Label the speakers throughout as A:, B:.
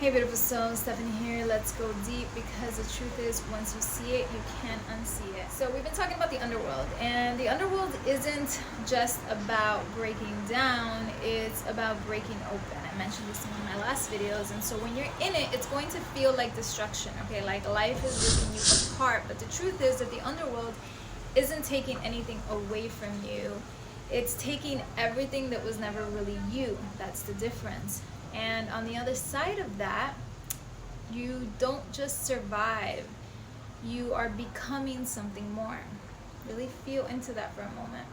A: Hey beautiful souls, Stephanie here. Let's go deep because the truth is once you see it, you can't unsee it. So we've been talking about the underworld, and the underworld isn't just about breaking down, it's about breaking open. I mentioned this in one of my last videos, and so when you're in it, it's going to feel like destruction, okay? Like life is ripping you apart, but the truth is that the underworld isn't taking anything away from you. It's taking everything that was never really you. That's the difference. And on the other side of that, you don't just survive, you are becoming something more. Really feel into that for a moment.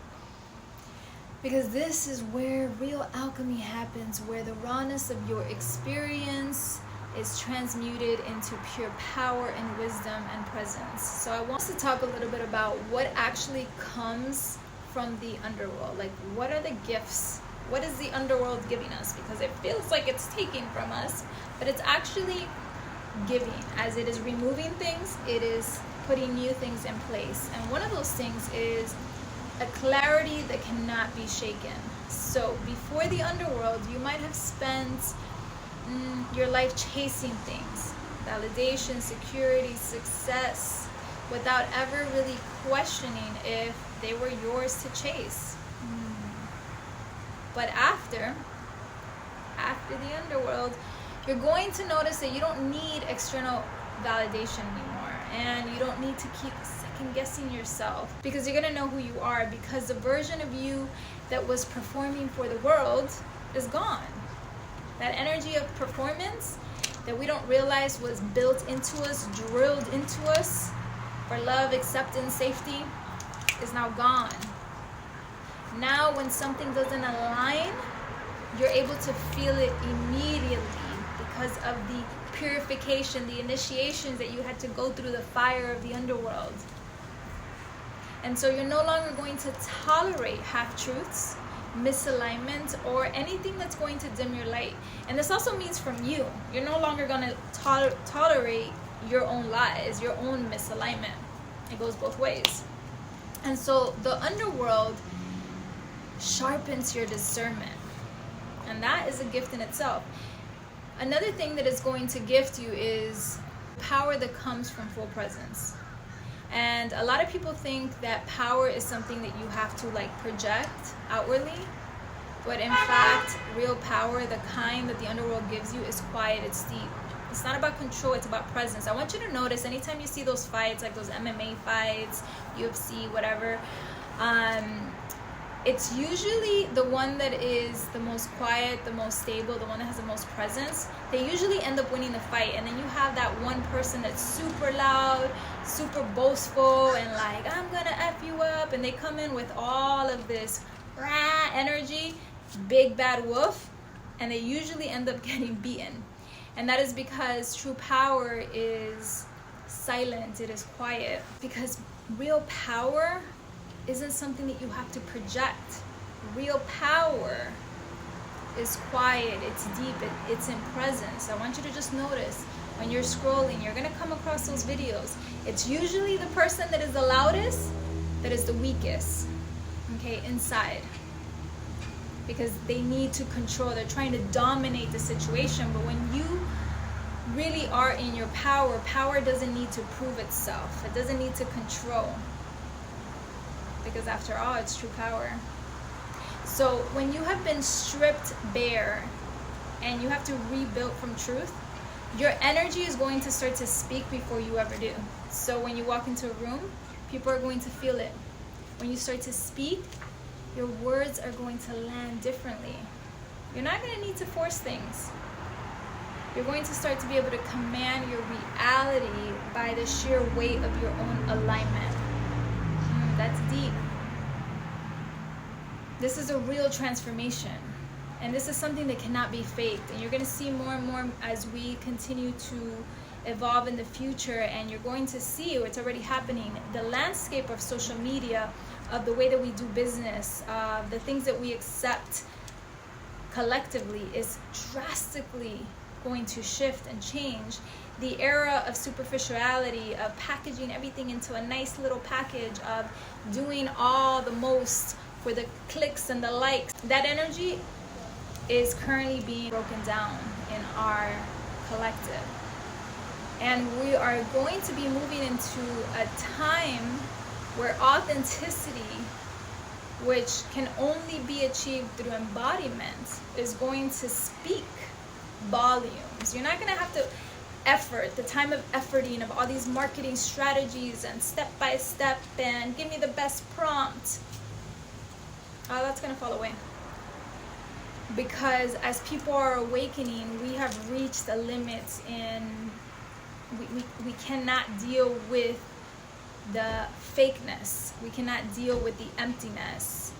A: Because this is where real alchemy happens, where the rawness of your experience is transmuted into pure power and wisdom and presence. So I want to talk a little bit about what actually comes from the underworld. Like, what are the gifts? What is the underworld giving us? Because it feels like it's taking from us, but it's actually giving. As it is removing things, it is putting new things in place. And one of those things is a clarity that cannot be shaken. So before the underworld, you might have spent your life chasing things, validation, security, success, without ever really questioning if they were yours to chase. But after the underworld, you're going to notice that you don't need external validation anymore, and you don't need to keep second guessing yourself, because you're going to know who you are, because the version of you that was performing for the world is gone. That energy of performance that we don't realize was built into us, drilled into us for love, acceptance, safety, is now gone. Now when something doesn't align, you're able to feel it immediately because of the purification, the initiations that you had to go through the fire of the underworld. And so you're no longer going to tolerate half-truths, misalignment, or anything that's going to dim your light. And this also means from you. You're no longer going to tolerate your own lies, your own misalignment. It goes both ways. And so the underworld sharpens your discernment, and that is a gift in itself. Another thing that is going to gift you is power that comes from full presence. And a lot of people think that power is something that you have to like project outwardly, but in fact real power, the kind that the underworld gives you, is quiet, it's deep. It's not about control, it's about presence. I want you to notice anytime you see those fights, like those MMA fights, UFC, whatever, it's usually the one that is the most quiet, the most stable, the one that has the most presence. They usually end up winning the fight. And then you have that one person that's super loud, super boastful, and like, I'm gonna F you up. And they come in with all of this rah energy, big bad wolf, and they usually end up getting beaten. And that is because true power is silent, it is quiet. Because real power isn't something that you have to project. Real power is quiet, it's deep, it's in presence. I want you to just notice when you're scrolling, you're gonna come across those videos. It's usually the person that is the loudest that is the weakest, okay, inside. Because they need to control, they're trying to dominate the situation. But when you really are in your power, power doesn't need to prove itself. It doesn't need to control. Because after all, it's true power. So when you have been stripped bare and you have to rebuild from truth, your energy is going to start to speak before you ever do. So when you walk into a room, people are going to feel it. When you start to speak, your words are going to land differently. You're not going to need to force things. You're going to start to be able to command your reality by the sheer weight of your own alignment. That's deep. This is a real transformation. And this is something that cannot be faked. And you're going to see more and more as we continue to evolve in the future. And you're going to see, it's already happening, the landscape of social media, of the way that we do business, the things that we accept collectively is drastically going to shift and change. The era of superficiality, of packaging everything into a nice little package, of doing all the most for the clicks and the likes, that energy is currently being broken down in our collective. And we are going to be moving into a time where authenticity, which can only be achieved through embodiment, is going to speak volumes. You're not going to have to effort, the time of efforting of all these marketing strategies and step by step and give me the best prompt. Oh, that's going to fall away. Because as people are awakening, we have reached a limit in, we cannot deal with the fakeness. We cannot deal with the emptiness.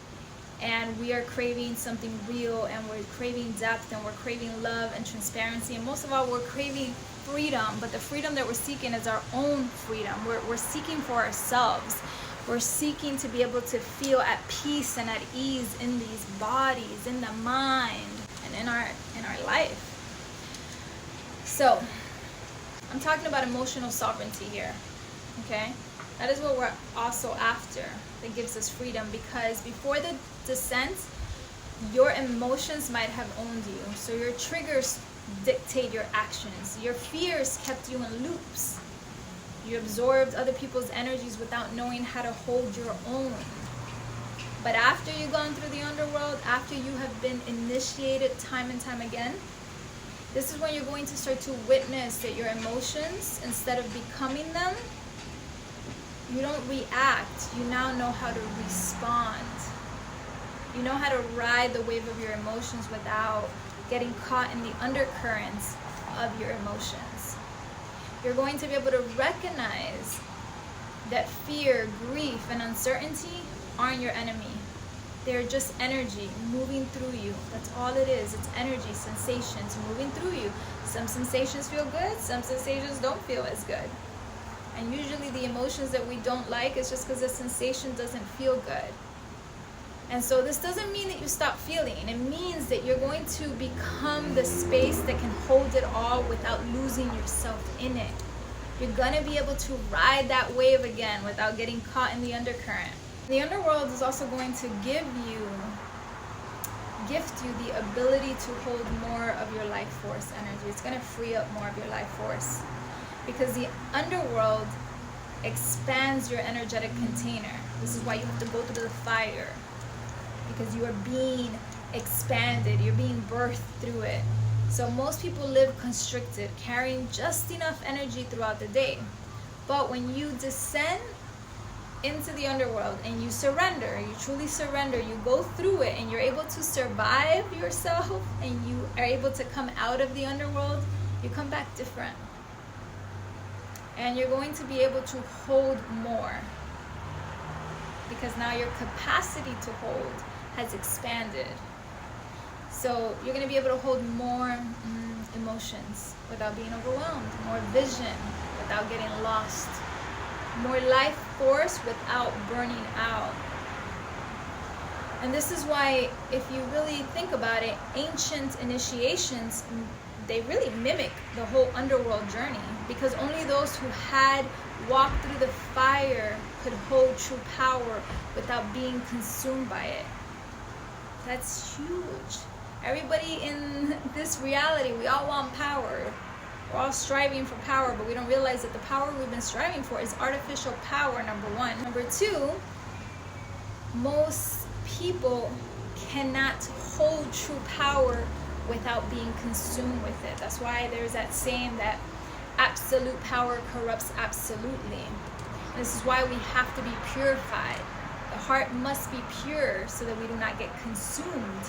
A: And we are craving something real, and we're craving depth, and we're craving love and transparency. And most of all, we're craving freedom. But the freedom that we're seeking is our own freedom. We're seeking for ourselves. We're seeking to be able to feel at peace and at ease in these bodies, in the mind, and in our life. So, I'm talking about emotional sovereignty here, okay? That is what we're also after, that gives us freedom, because before the descent, your emotions might have owned you. So your triggers dictate your actions. Your fears kept you in loops. You absorbed other people's energies without knowing how to hold your own. But after you've gone through the underworld, after you have been initiated time and time again, this is when you're going to start to witness that your emotions, instead of becoming them, you don't react. You now know how to respond. You know how to ride the wave of your emotions without getting caught in the undercurrents of your emotions. You're going to be able to recognize that fear, grief, and uncertainty aren't your enemy. They're just energy moving through you. That's all it is. It's energy, sensations moving through you. Some sensations feel good, some sensations don't feel as good. And usually the emotions that we don't like is just because the sensation doesn't feel good. And so this doesn't mean that you stop feeling. It means that you're going to become the space that can hold it all without losing yourself in it. You're going to be able to ride that wave again without getting caught in the undercurrent. The underworld is also going to gift you the ability to hold more of your life force energy. It's going to free up more of your life force. Because the underworld expands your energetic container. This is why you have to go through the fire. Because you are being expanded. You're being birthed through it. So most people live constricted, carrying just enough energy throughout the day. But when you descend into the underworld and you surrender, you truly surrender, you go through it and you're able to survive yourself and you are able to come out of the underworld, you come back different. And you're going to be able to hold more. Because now your capacity to hold has expanded. So you're going to be able to hold more emotions without being overwhelmed, more vision without getting lost, more life force without burning out. And this is why, if you really think about it, ancient initiations, they really mimic the whole underworld journey, because only those who had walked through the fire could hold true power without being consumed by it. That's huge. Everybody in this reality, we all want power. We're all striving for power, but we don't realize that the power we've been striving for is artificial power, number one. Number two, most people cannot hold true power without being consumed with it. That's why there's that saying that absolute power corrupts absolutely. And this is why we have to be purified. The heart must be pure so that we do not get consumed.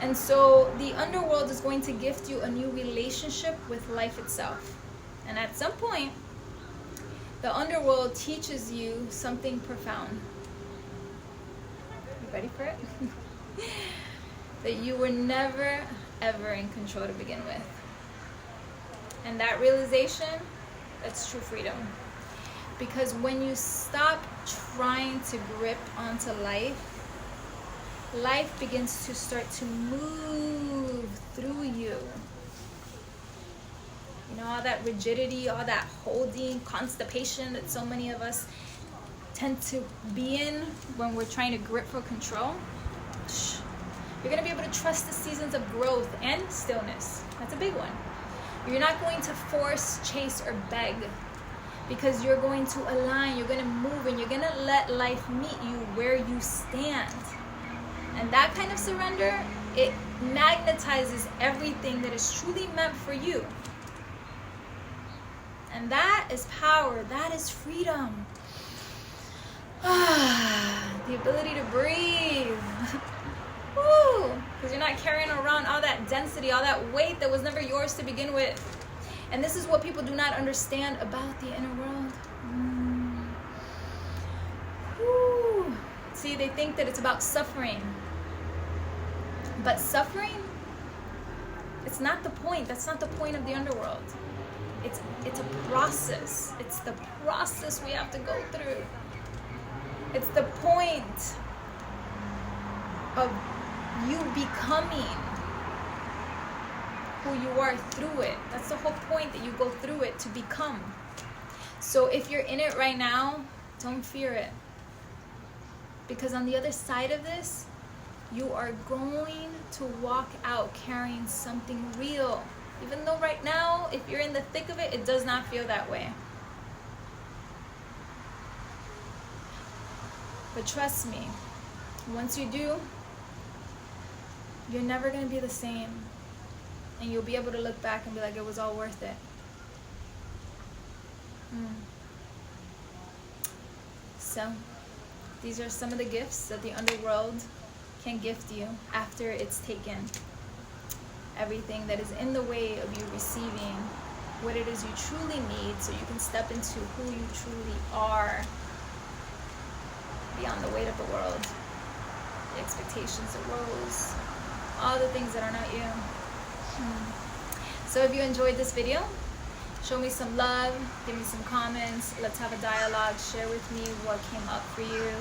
A: And so the underworld is going to gift you a new relationship with life itself. And at some point, the underworld teaches you something profound. You ready for it? That you were never, ever in control to begin with. And that realization, that's true freedom. Because when you stop trying to grip onto life, life begins to start to move through you. You know, all that rigidity, all that holding, constipation that so many of us tend to be in when we're trying to grip for control. You're going to be able to trust the seasons of growth and stillness. That's a big one. You're not going to force, chase, or beg, because you're going to align, you're going to move, and you're going to let life meet you where you stand. And that kind of surrender, it magnetizes everything that is truly meant for you. And that is power. That is freedom. The ability to breathe. Woo! Because you're not carrying around all that density, all that weight that was never yours to begin with. And this is what people do not understand about the inner world. Woo! See, they think that it's about suffering. But suffering, it's not the point. That's not the point of the underworld. It's a process. It's the process we have to go through. It's the point of you becoming who you are through it. That's the whole point, that you go through it to become. So if you're in it right now, don't fear it. Because on the other side of this, you are going to walk out carrying something real. Even though right now, if you're in the thick of it, it does not feel that way. But trust me, once you do, you're never going to be the same. And you'll be able to look back and be like, it was all worth it. So, these are some of the gifts that the underworld can gift you after it's taken everything that is in the way of you receiving what it is you truly need, so you can step into who you truly are beyond the weight of the world, the expectations, the roles, all the things that are not you. So if you enjoyed this video, show me some love, give me some comments, let's have a dialogue, share with me what came up for you.